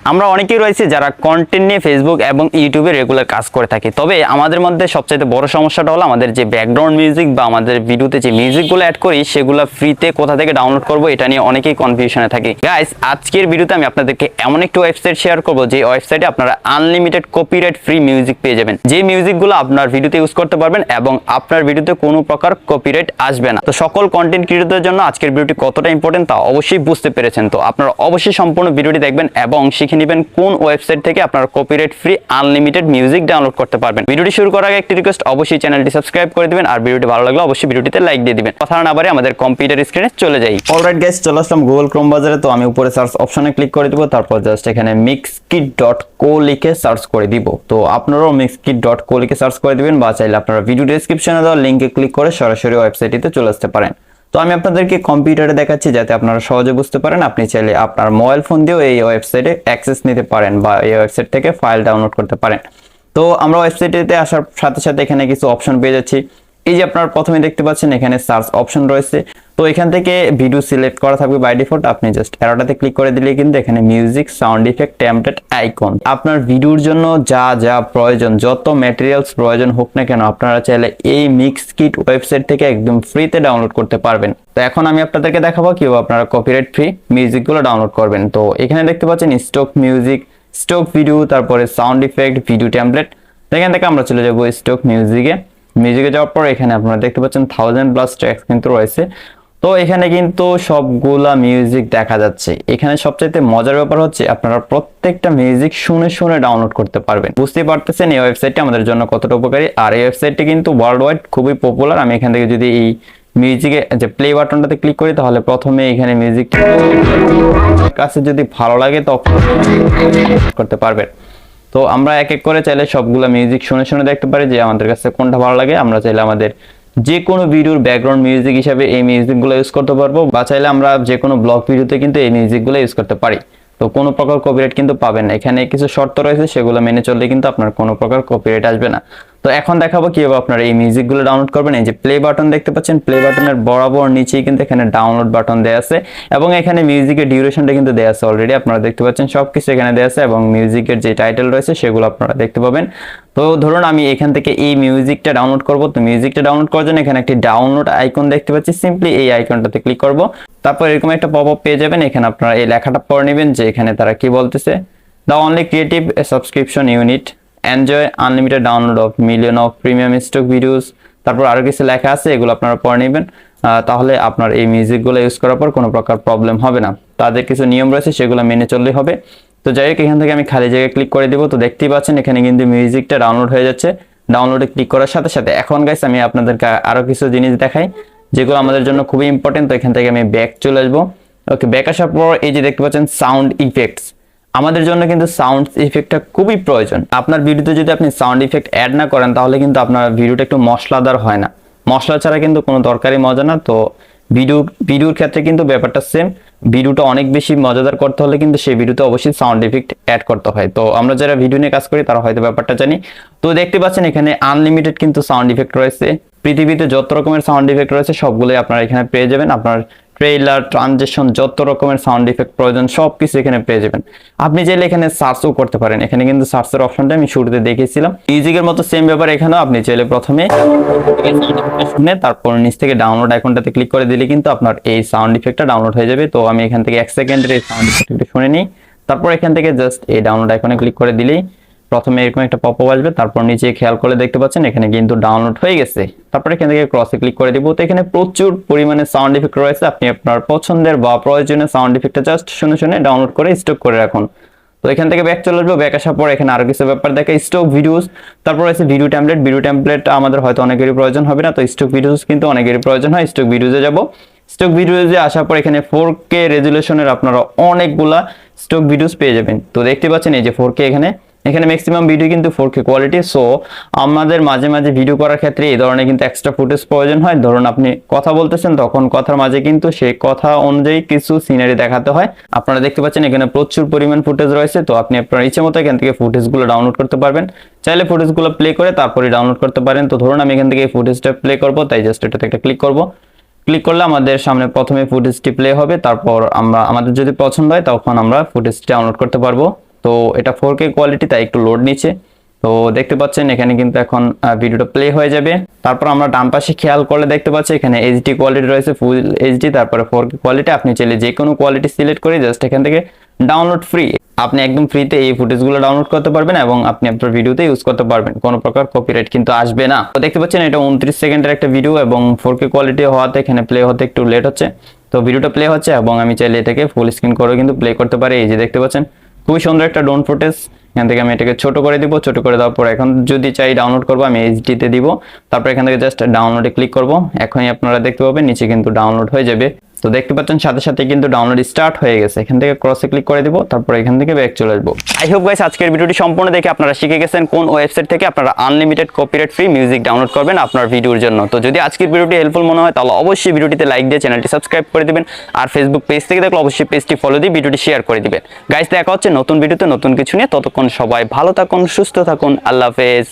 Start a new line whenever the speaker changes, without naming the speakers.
আমরা অনেকেই রয়েছে যারা কন্টেন্ট নিয়ে ফেসবুক এবং ইউটিউবে রেগুলার কাজ করে থাকি, তবে আমাদের মধ্যে সবচেয়ে বড় সমস্যাটা হলো আমাদের যে ব্যাকগ্রাউন্ড মিউজিক বা আমাদের ভিডিওতে যে মিউজিকগুলো অ্যাড করি সেগুলো ফ্রিতে কোথা থেকে ডাউনলোড করব এটা নিয়ে অনেকেই কনফিউশনে থাকি। গাইস, আজকের ভিডিওতে আমি আপনাদেরকে এমন একটি ওয়েবসাইট শেয়ার করব যে ওয়েবসাইটে আপনারা আনলিমিটেড কপিরাইট ফ্রি মিউজিক পেয়ে যাবেন, যে মিউজিকগুলো আপনার ভিডিওতে ইউজ করতে পারবেন এবং আপনার ভিডিওতে কোনো প্রকার কপিরাইট আসবে না। তো সকল কন্টেন্ট ক্রিয়েটরদের জন্য আজকের ভিডিওটি কতটা ইম্পর্টেন্ট তা অবশ্যই বুঝতে পেরেছেন। তো আপনারা অবশ্যই সম্পূর্ণ ভিডিওটি দেখবেন এবং শিখে নেবেন কোন ওয়েবসাইট থেকে আপনারা copyright free unlimited music download করতে পারবেন। ভিডিওটি শুরু করার আগে একটি রিকোয়েস্ট, অবশ্যই চ্যানেলটি সাবস্ক্রাইব করে দিবেন আর ভিডিওটি ভালো লাগলে অবশ্যই ভিডিওটিতে লাইক দিয়ে দিবেন। কথা না বাড়িয়ে আমাদের কম্পিউটার স্ক্রিনে চলে যাই। অলরাইট গাইস, চলে আসলাম গুগল ক্রোম বাজারে। তো আমি উপরে সার্চ অপশনে ক্লিক করে দিব, তারপর জাস্ট এখানে mixkit.co লিখে সার্চ করে দিব। তো আপনারাও mixkit.co লিখে সার্চ করে দিবেন বা চাইলে আপনারা ভিডিও ডেসক্রিপশনে দেওয়া লিংকে ক্লিক করে সরাসরি ওয়েবসাইটটিতে চলে আসতে পারেন। তো আমি আপনাদেরকে কম্পিউটারে দেখাচ্ছি যাতে আপনারা সহজে বুঝতে পারেন। আপনি চাইলে আপনার মোবাইল ফোন দিয়েও এই ওয়েবসাইটে অ্যাক্সেস নিতে পারেন বা এই ওয়েবসাইট থেকে ফাইল ডাউনলোড করতে পারেন। তো আমরা ওয়েবসাইটে আসার সাথে সাথে এখানে কিছু অপশন পেয়ে যাচ্ছি। এই যে আপনারা প্রথমে দেখতে পাচ্ছেন এখানে সার্চ অপশন রয়েছে। তো এখান থেকে ভিডিও সিলেক্ট করা থাকবে বাই ডিফল্ট। আপনি জাস্ট অ্যারোটাতে ক্লিক করে দিলে কিন্তু এখানে music, sound effect, template, icon, আপনার ভিডিওর জন্য যা যা প্রয়োজন, যত ম্যাটেরিয়ালস প্রয়োজন হোক না কেন আপনারা চাইলে এই মিক্সকিট ওয়েবসাইট থেকে একদম ফ্রিতে ডাউনলোড করতে পারবেন। তো এখন আমি আপনাদেরকে দেখাবো কিভাবে আপনারা কপিরাইট ফ্রি মিউজিকগুলো ডাউনলোড করবেন। তো এখানে দেখতে পাচ্ছেন স্টক মিউজিক, স্টক ভিডিও, তারপরে সাউন্ড ইফেক্ট, ভিডিও টেমপ্লেট। এখান থেকে আমরা চলে যাবো স্টক মিউজিকে যাওয়ার পর এখানে আপনারা দেখতে পাচ্ছেন 1000+ ট্র্যাকস কিন্তু রয়েছে। তো এখানে কিন্তু সবগুলা মিউজিক দেখা যাচ্ছে। এখানে সবচাইতে মজার ব্যাপার হচ্ছে আপনারা প্রত্যেকটা মিউজিক শুনে শুনে ডাউনলোড করতে পারবেন। বুঝতেই পারতেছেন এই ওয়েবসাইটটি আমাদের জন্য কতটা উপকারী। আর এই ওয়েবসাইটটি কিন্তু ওয়ার্ল্ড ওয়াইড খুবই পপুলার। আমি এখান থেকে যদি এই মিউজিকে যে প্লে বাটনটাতে ক্লিক করি তাহলে প্রথমে এখানে মিউজিক কাছে যদি ভালো লাগে তখন করতে পারবেন। তো আমরা এক এক করে চাইলে সবগুলো মিউজিক শুনে শুনে দেখতে পারি যে আমাদের কাছে কোনটা ভালো লাগে। আমরা চাইলে আমাদের যে কোনো ভিডিওর ব্যাকগ্রাউন্ড মিউজিক হিসেবে এই মিউজিকগুলো ইউজ করতে পারবো বা চাইলে আমরা যে কোনো ব্লগ ভিডিওতে কিন্তু এই মিউজিকগুলো ইউজ করতে পারি। তো কোনো প্রকার কপিরাইট কিন্তু পাবেন না। এখানে কিছু শর্ত রয়েছে, সেগুলো মেনে চললে কিন্তু আপনার কোনো প্রকার কপিরাইট আসবে না। তো এখন দেখাবো কিভাবে আপনারা এই মিউজিকগুলো ডাউনলোড করবেন। এই যে প্লে বাটন দেখতে পাচ্ছেন, প্লে বাটনের বরাবর নিচেই কিন্তু এখানে ডাউনলোড বাটন দেয়া আছে এবং এখানে মিউজিকের ডিউরেশনটা কিন্তু দেয়া আছে অলরেডি। আপনারা দেখতে পাচ্ছেন সবকিছু এখানে দেয়া আছে এবং মিউজিকের যে টাইটেল রয়েছে সেগুলো আপনারা দেখতে পাবেন। তো ধরুন আমি এখান থেকে এই মিউজিকটা ডাউনলোড করব। তো মিউজিকটা ডাউনলোড করার জন্য এখানে একটি ডাউনলোড আইকন দেখতে পাচ্ছি, সিম্পলি এই আইকনটাতে ক্লিক করব। তারপর এরকম একটা পপআপ পেয়ে যাবেন। এখানে আপনারা এই লেখাটা পড়ে নেবেন যে এখানে তারা কি বলতেছে, the only creative subscription unit enjoy unlimited download of million of premium stock videos. তারপর আরো কিছু লেখা আছে, এগুলো আপনারা পড়ে নেবেন। তাহলে আপনার এই মিউজিকগুলো ইউজ করার পর কোনো প্রকার প্রবলেম হবে না। তাদের কিছু নিয়ম রয়েছে, সেগুলো মেনে চললেই হবে। তো যাই হোক, এখান থেকে আমি খালি জায়গায় ক্লিক করে দিব। তো দেখতেই পাচ্ছেন এখানে কিন্তু মিউজিকটা ডাউনলোড হয়ে যাচ্ছে। ডাউনলোডে ক্লিক করার সাথে সাথে এখন গাইস আমি আপনাদেরকে আরো কিছু জিনিস দেখাই যেগুলো আমাদের জন্য খুবই ইম্পর্টেন্ট। তো এখান থেকে আমি ব্যাক চলে আসবো। ওকে, ব্যাক আসার পর এই যে দেখতে পাচ্ছেন সাউন্ড ইফেক্টস, আমাদের জন্য কিন্তু সাউন্ড ইফেক্টটা খুবই প্রয়োজন। আপনার ভিডিওতে যদি আপনি সাউন্ড ইফেক্ট অ্যাড না করেন তাহলে কিন্তু আপনার ভিডিওটা একটু মশলাদার হয় না। মশলা ছাড়া কিন্তু কোনো দরকারই মজা না। তো ভিডিওর ক্ষেত্রে কিন্তু ব্যাপারটা সেম। ভিডিওটা অনেক বেশি মজাদার করতে হলে কিন্তু সেই ভিডিওতে অবশ্যই সাউন্ড ইফেক্ট অ্যাড করতে হয়। তো আমরা যারা ভিডিও নিয়ে কাজ করি তারা হয়তো ব্যাপারটা জানি। তো দেখতে পাচ্ছেন এখানে আনলিমিটেড কিন্তু সাউন্ড ইফেক্ট রয়েছে। পৃথিবীতে যত রকমের সাউন্ড ইফেক্ট রয়েছে সবগুলোই আপনারা এখানে পেয়ে যাবেন। আপনার ট্রেইলার, ট্রানজিশন, যত রকমের সাউন্ড ইফেক্ট প্রয়োজন সবকিছু এখানে পেয়ে যাবেন। আপনি চাইলে এখানে সার্চও করতে পারেন। এখানে কিন্তু সার্চের অপশনটা আমি শুরুতে দেখিয়েছিলাম। মিউজিকের মতো সেম ব্যাপার এখানেও। আপনি চাইলে প্রথমে শুনে তারপর নিচ থেকে ডাউনলোড আইকনটাতে ক্লিক করে দিলে কিন্তু আপনার এই সাউন্ড ইফেক্টটা ডাউনলোড হয়ে যাবে। তো আমি এখান থেকে 1 সেকেন্ডের এই সাউন্ড ইফেক্টটা শুনে নিই। তারপর এখান থেকে জাস্ট এই ডাউনলোড আইকনে ক্লিক করে দিলেই প্রথমে এরকম একটা পপআপ আসবে। তারপর নিচে খেয়াল করে দেখতে পাচ্ছেন এখানে কিন্তু ডাউনলোড হয়ে গেছে। তারপর এখান থেকে ক্রসে ক্লিক করে দিব। তো এখানে প্রচুর পরিমাণে সাউন্ড ইফেক্ট রয়েছে। আপনি আপনার পছন্দের বা প্রয়োজনীয় সাউন্ড ইফেক্টটা জাস্ট শুনে শুনে ডাউনলোড করে স্টক করে রাখুন। তো এখান থেকে ব্যাক চলে আসবো। ব্যাক আসার পর এখানে আরো কিছু ব্যাপার দেখে, স্টক ভিডিওস, তারপর আছে ভিডিও টেমপ্লেট। ভিডিও টেমপ্লেট আমাদের হয়তো অনেকেরই প্রয়োজন হবে না, তো স্টক ভিডিওস কিন্তু অনেকেরই প্রয়োজন হয়। স্টক ভিডিওতে যাব। স্টক ভিডিওতে আসার পর এখানে 4K রেজুলেশনের আপনারা অনেকগুলা স্টক ভিডিওস পেয়ে যাবেন। তো দেখতে পাচ্ছেন এই যে 4K, এখানে ম্যাক্সিমাম ভিডিও কিন্তু 4K কোয়ালিটি। সো আমাদের মাঝে মাঝে ভিডিও করার ক্ষেত্রে এই ধরনের কিন্তু এক্সট্রা ফুটেজ প্রয়োজন হয়। ধরুন আপনি কথা বলতেছেন, তখন কথার মাঝে কিন্তু সেই কথা অনুযায়ী কিছু সিনারি দেখাতে হয়। আপনারা দেখতে পাচ্ছেন এখানে প্রচুর পরিমাণ ফুটেজ রয়েছে। তো আপনি আপনার ইচ্ছে মতো এখান থেকে ফুটেজগুলো ডাউনলোড করতে পারবেন। চাইলে ফুটেজগুলো প্লে করে তারপরে ডাউনলোড করতে পারেন। তো ধরুন আমি এখান থেকে এই ফুটেজটা প্লে করব, তাই জাস্ট এটাতে একটা ক্লিক করব। ক্লিক করলে আমাদের সামনে প্রথমে ফুটেজটি প্লে হবে। তারপর আমাদের যদি পছন্দ হয় তখন আমরা ফুটেজটি ডাউনলোড করতে পারবো। তো এটা 4K কোয়ালিটি, তাই একটু লোড নিচ্ছে। তো দেখতে পাচ্ছেন এখানে কিন্তু এখন ভিডিওটা প্লে হয়ে যাবে। তারপর আমরা ডান পাশে খেয়াল করলে দেখতে পাচ্ছি এখানে এইচডি কোয়ালিটি রয়েছে, ফুল এইচডি, তারপরে 4K কোয়ালিটি। আপনি চাইলে যে কোনো কোয়ালিটি সিলেক্ট করে জাস্ট এখান থেকে ডাউনলোড ফ্রি, আপনি একদম ফ্রিতে এই ফুটেজগুলো ডাউনলোড করতে পারবেন এবং আপনি আপনার ভিডিওতে ইউজ করতে পারবেন, কোনো প্রকার কপিরাইট কিন্তু আসবে না। তো দেখতে পাচ্ছেন এটা 29 সেকেন্ডের একটা ভিডিও এবং 4K কোয়ালিটি হওয়াতে এখানে প্লে হতে একটু লেট হচ্ছে। তো ভিডিওটা প্লে হচ্ছে এবং আমি চাইলে এটাকে ফুল স্ক্রিন করেও কিন্তু প্লে করতে পারি। এই যে দেখতে পাচ্ছেন খুবই সুন্দর একটা ড্রোন ফুটেজ। এখান থেকে আমি এটাকে ছোট করে দিব, ছোট করে দেওয়ার পর এখন যদি চাই ডাউনলোড করবো আমি এইচডিতে দিব, তারপর এখান থেকে জাস্ট ডাউনলোডে ক্লিক করব। এখনই আপনারা দেখতে পাবেন নিচে কিন্তু ডাউনলোড হয়ে যাবে। তো দেখতে পাচ্ছেন সাথে সাথে কিন্তু ডাউনলোড স্টার্ট হয়ে গেছে। এখান থেকে ক্রসে ক্লিক করে দিব, তারপর এখান থেকে ব্যাক চলে আসবো। আই হোপ গাইস আজকের ভিডিওটি সম্পূর্ণ দেখে আপনারা শিখে গেছেন কোন ওয়েবসাইট থেকে আপনারা unlimited copyright free music download করবেন আপনার ভিডিওর জন্য। তো যদি আজকের ভিডিওটি হেল্পফুল মনে হয় তাহলে অবশ্যই ভিডিওটিতে লাইক দিয়ে চ্যানেলটি সাবস্ক্রাইব করে দিবেন, আর ফেসবুক পেজ থেকে দেখলে অবশ্যই পেজটি ফলো দিয়ে ভিডিওটি শেয়ার করে দিবেন। গাইস দেখা হচ্ছে নতুন ভিডিওতে নতুন কিছু নিয়ে, ততক্ষণ সবাই ভালো থাকুন, সুস্থ থাকুন, আল্লাহ হাফেজ।